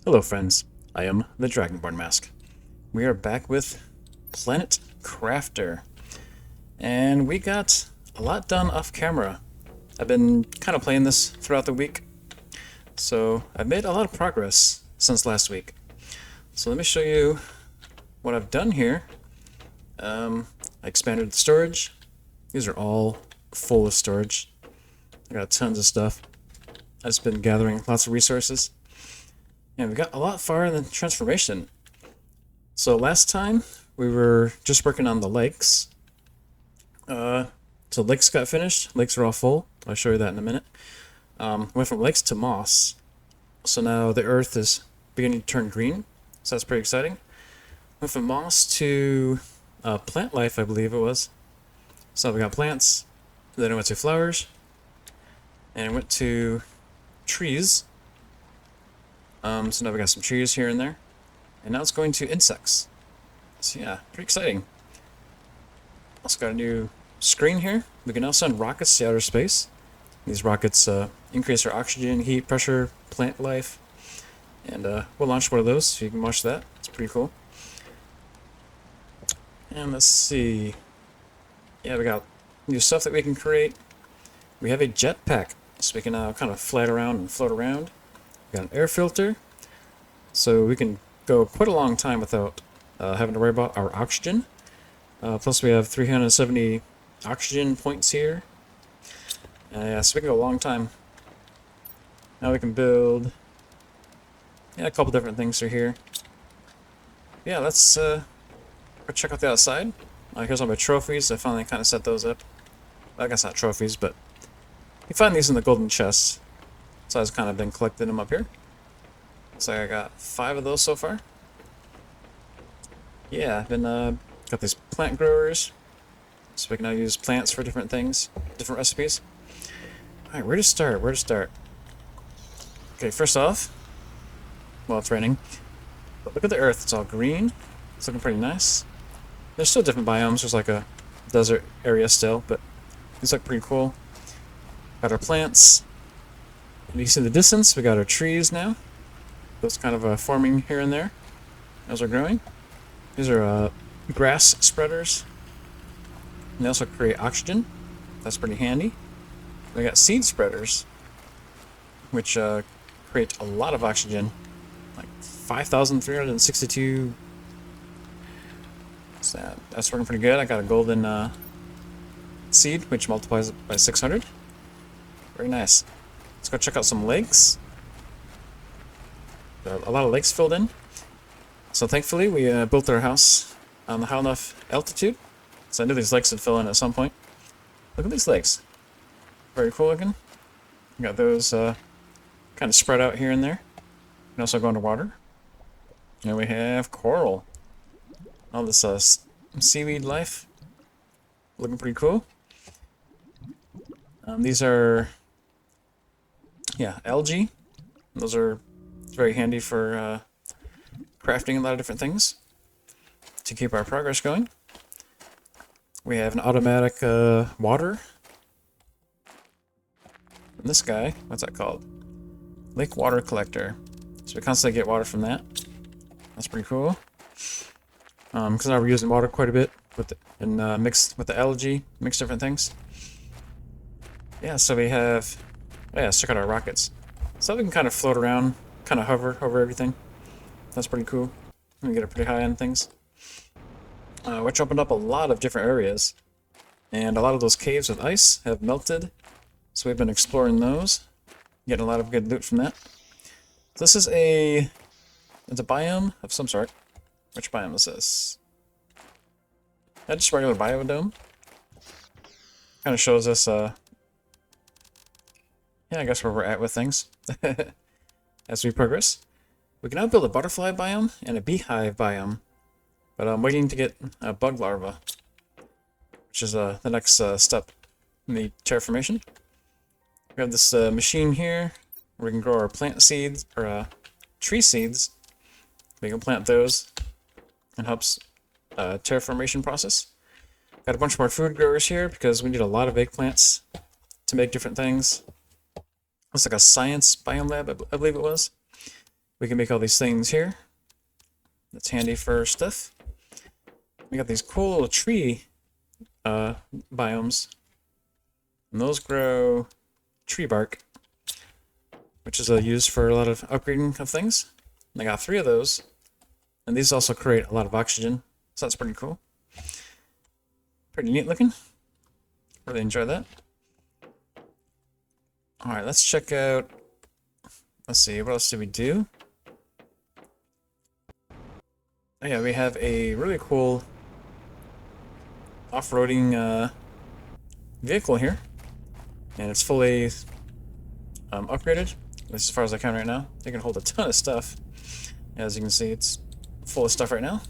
Hello friends, I am the Dragonborn Mask. We are back with Planet Crafter, and we got a lot done off camera. I've been kind of playing this throughout the week, so I've made a lot of progress since last week. So let me show you what I've done here. I expanded the storage. These are all full of storage. I got tons of stuff. I've just been gathering lots of resources. And we got a lot far in the transformation. So last time we were just working on the lakes. So lakes got finished. Lakes are all full. I'll show you that in a minute. Went from lakes to moss. So now the earth is beginning to turn green. So that's pretty exciting. Went from moss to plant life, I believe it was. So we got plants. Then I went to flowers. And I went to trees. So now we got some trees here and there. And now it's going to insects. So yeah, pretty exciting. Also got a new screen here. We can now send rockets to outer space. These rockets increase our oxygen, heat, pressure, plant life. And we'll launch one of those so you can watch that. It's pretty cool. And let's see. Yeah, we got new stuff that we can create. We have a jetpack, so we can now kind of fly around and float around. We got an air filter, so we can go quite a long time without having to worry about our oxygen. Plus we have 370 oxygen points here. Yeah, so we can go a long time. Now we can build a couple different things through here. Yeah, let's go check out the outside. Here's all my trophies. I finally kind of set those up. Well, I guess not trophies, but you find these in the golden chests. So I've kind of been collecting them up here. So I got 5 of those so far. Yeah, I've been got these plant growers, so we can now use plants for different things, different recipes. All right, where to start? Where to start? Okay, first off, well, it's raining, but look at the earth. It's all green. It's looking pretty nice. There's still different biomes. There's like a desert area still, but these look pretty cool. Got our plants. And you can see in the distance, we got our trees now. Those kind of forming here and there as they're growing. These are grass spreaders. And they also create oxygen. That's pretty handy. We got seed spreaders, which create a lot of oxygen. Like 5,362. So that's working pretty good. I got a golden seed, which multiplies it by 600. Very nice. Let's go check out some lakes. A lot of lakes filled in. So thankfully we built our house on a high enough altitude. So I knew these lakes would fill in at some point. Look at these lakes. Very cool looking. We got those kind of spread out here and there. You can also go underwater. And we have coral. All this seaweed life. Looking pretty cool. These are algae. Those are very handy for crafting a lot of different things to keep our progress going. We have an automatic water. And this guy, what's that called? Lake water collector. So we constantly get water from that. That's pretty cool. Because now we're using water quite a bit with mixed with the algae, mix different things. Yeah, so we have. Oh yeah, let's check out our rockets. So we can kind of float around, kind of hover over everything. That's pretty cool. We can get it pretty high on things. Which opened up a lot of different areas. And a lot of those caves with ice have melted. So we've been exploring those. Getting a lot of good loot from that. This is it's a biome of some sort. Which biome is this? That's just a regular biodome. Kind of shows us, yeah, I guess where we're at with things as we progress. We can now build a butterfly biome and a beehive biome, but I'm waiting to get a bug larva, which is the next step in the terraformation. We have this machine here where we can grow our plant seeds, or tree seeds. We can plant those and helps terraformation process. Got a bunch more food growers here because we need a lot of eggplants to make different things. Looks like a science biome lab, I believe it was. we can make all these things here. That's handy for stuff. We got these cool little tree biomes. And those grow tree bark, which is used for a lot of upgrading of things. And I got 3 of those. And these also create a lot of oxygen, so that's pretty cool. Pretty neat looking. Really enjoy that. Alright, let's check out... Let's see, what else did we do? Oh yeah, we have a really cool off-roading vehicle here. And it's fully upgraded, at least as far as I can right now. It can hold a ton of stuff. As you can see, it's full of stuff right now.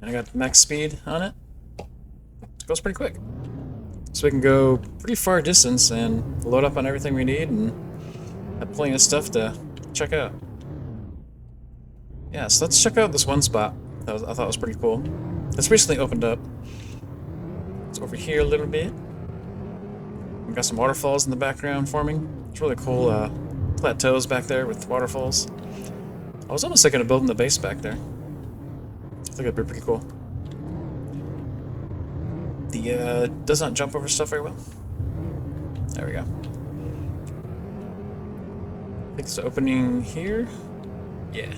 And I got max speed on it. It goes pretty quick. So we can go pretty far distance and load up on everything we need and have plenty of stuff to check out. Yeah, so let's check out this one spot that I thought was pretty cool. It's recently opened up. It's over here a little bit. We've got some waterfalls in the background forming. It's really cool plateaus back there with waterfalls. I was almost thinking of building the base back there. I think it'd be pretty cool. The does not jump over stuff very well. There we go. I think it's the opening here. Yeah.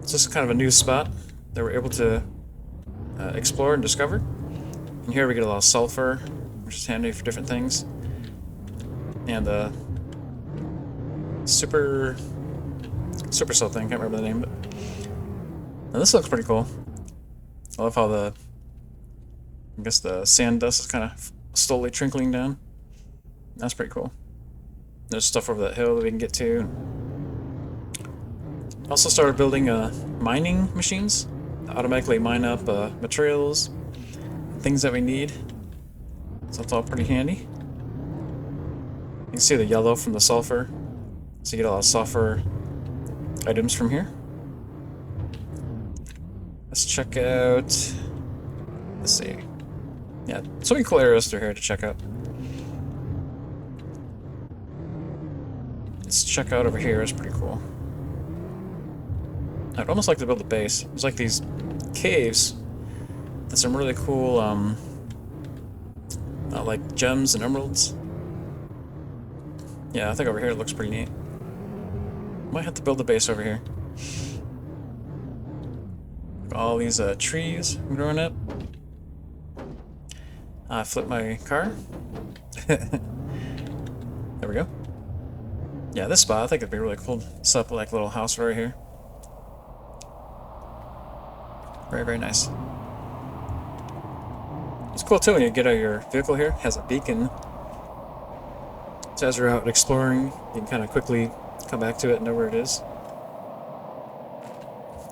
It's just kind of a new spot that we're able to explore and discover. And here we get a lot of sulfur, which is handy for different things. And super cell thing, can't remember the name, but now this looks pretty cool. I love how I guess the sand dust is kind of slowly trickling down. That's pretty cool. There's stuff over that hill that we can get to. Also started building mining machines to automatically mine up materials, things that we need. So that's all pretty handy. You can see the yellow from the sulfur. So you get a lot of sulfur items from here. Let's check out... Let's see. Yeah, so many cool areas through here to check out. Let's check out over here, it's pretty cool. I'd almost like to build a base. There's like these caves with some really cool, like gems and emeralds. Yeah, I think over here it looks pretty neat. Might have to build a base over here. All these trees growing up. I flipped my car. There we go. Yeah, this spot, I think it'd be really cool to set up like a little house right here. Very, very nice. It's cool too when you get out of your vehicle here. It has a beacon. So as you're out exploring, you can kind of quickly come back to it and know where it is.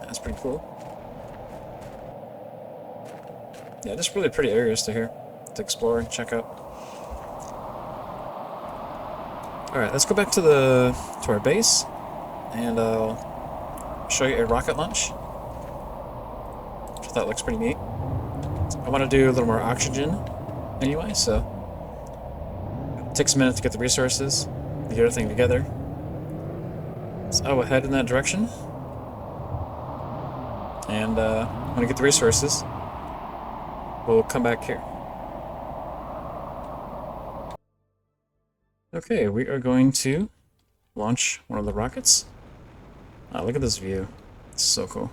That's pretty cool. Yeah, just really pretty areas to here to explore and check out. Alright, let's go back to our base, and I'll show you a rocket launch, which I thought looks pretty neat. I want to do a little more oxygen anyway, so it takes a minute to get the resources, get everything together. So I will head in that direction, and when I get the resources, we'll come back here. Okay, we are going to launch one of the rockets. Look at this view. It's so cool.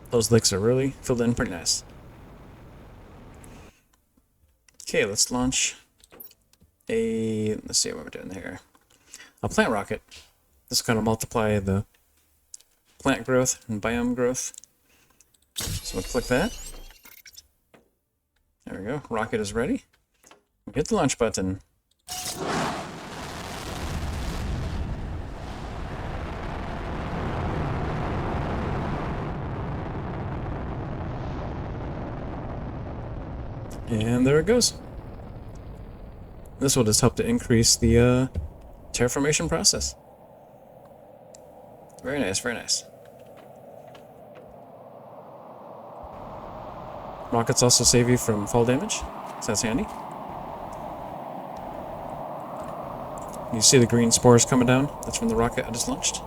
Those lakes are really filled in pretty nice. Okay, let's launch let's see what we're doing here. A plant rocket. This is going to multiply the plant growth and biome growth. So we'll click that. There we go. Rocket is ready. Hit the launch button. And there it goes. This will just help to increase the terraformation process. Very nice, very nice. Rockets also save you from fall damage, so that's handy. You see the green spores coming down? That's from the rocket I just launched.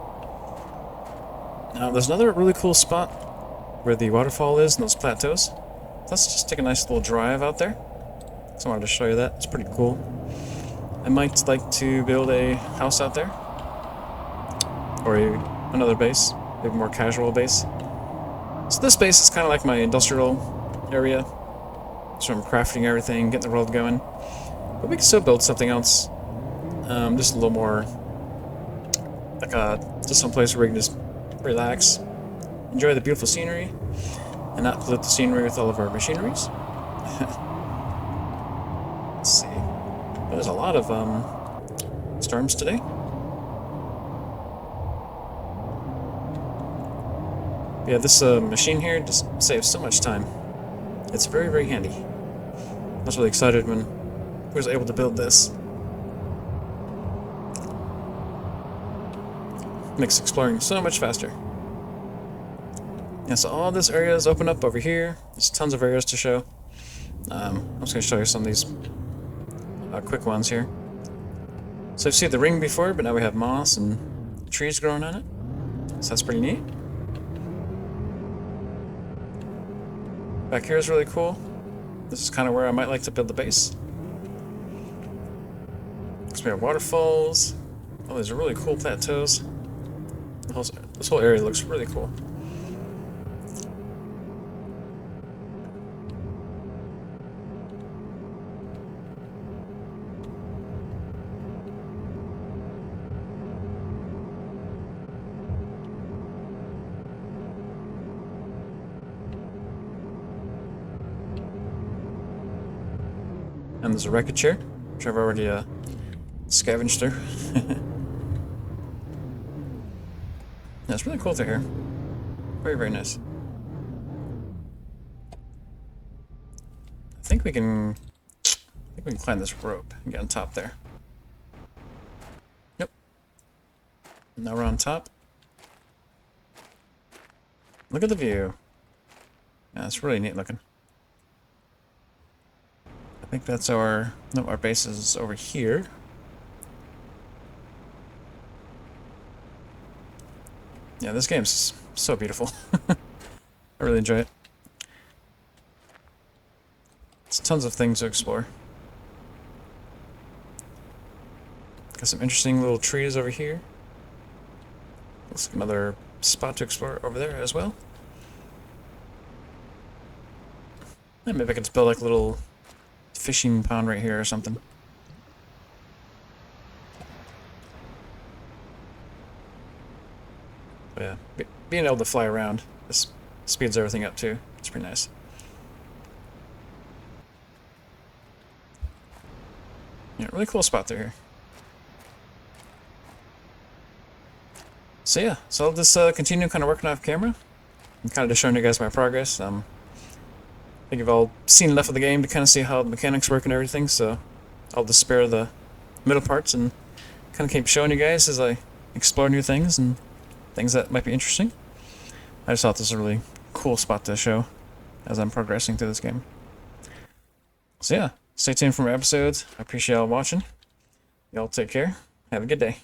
Now, there's another really cool spot where the waterfall is and those plateaus. Let's just take a nice little drive out there. So I wanted to show you that. It's pretty cool. I might like to build a house out there. Or another base. Maybe a more casual base. So this base is kind of like my industrial area. So I'm crafting everything, getting the world going. But we can still build something else. Just a little more... like just some place where we can just relax. Enjoy the beautiful scenery. And not pollute the scenery with all of our machineries. Let's see. There's a lot of storms today. Yeah, this machine here just saves so much time. It's very, very handy. I was really excited when I was able to build this. Makes exploring so much faster. Yeah, so all this area is open up over here. There's tons of areas to show. I'm just going to show you some of these quick ones here. So I've seen the ring before, but now we have moss and trees growing on it. So that's pretty neat. Back here is really cool. This is kind of where I might like to build the base. So we have waterfalls. Oh, these are really cool plateaus. This whole area looks really cool. And there's a wreckage here, which I've already scavenged through. Yeah, it's really cool through here. Very, very nice. I think we can climb this rope and get on top there. Yep. Now we're on top. Look at the view. Yeah, it's really neat looking. I think that's our... no, our base is over here. Yeah, this game's so beautiful. I really enjoy it. It's tons of things to explore. Got some interesting little trees over here. Looks like another spot to explore over there as well. And maybe I could just build like a little fishing pond right here or something. But yeah, being able to fly around, this speeds everything up too. It's pretty nice. Yeah, really cool spot there. So yeah, so I'll just continue kind of working off camera. I'm kind of just showing you guys my progress. I think you've all seen enough of the game to kind of see how the mechanics work and everything, so I'll just spare the middle parts and kind of keep showing you guys as I explore new things and things that might be interesting. I just thought this was a really cool spot to show as I'm progressing through this game. So yeah, stay tuned for more episodes. I appreciate y'all watching. Y'all take care. Have a good day.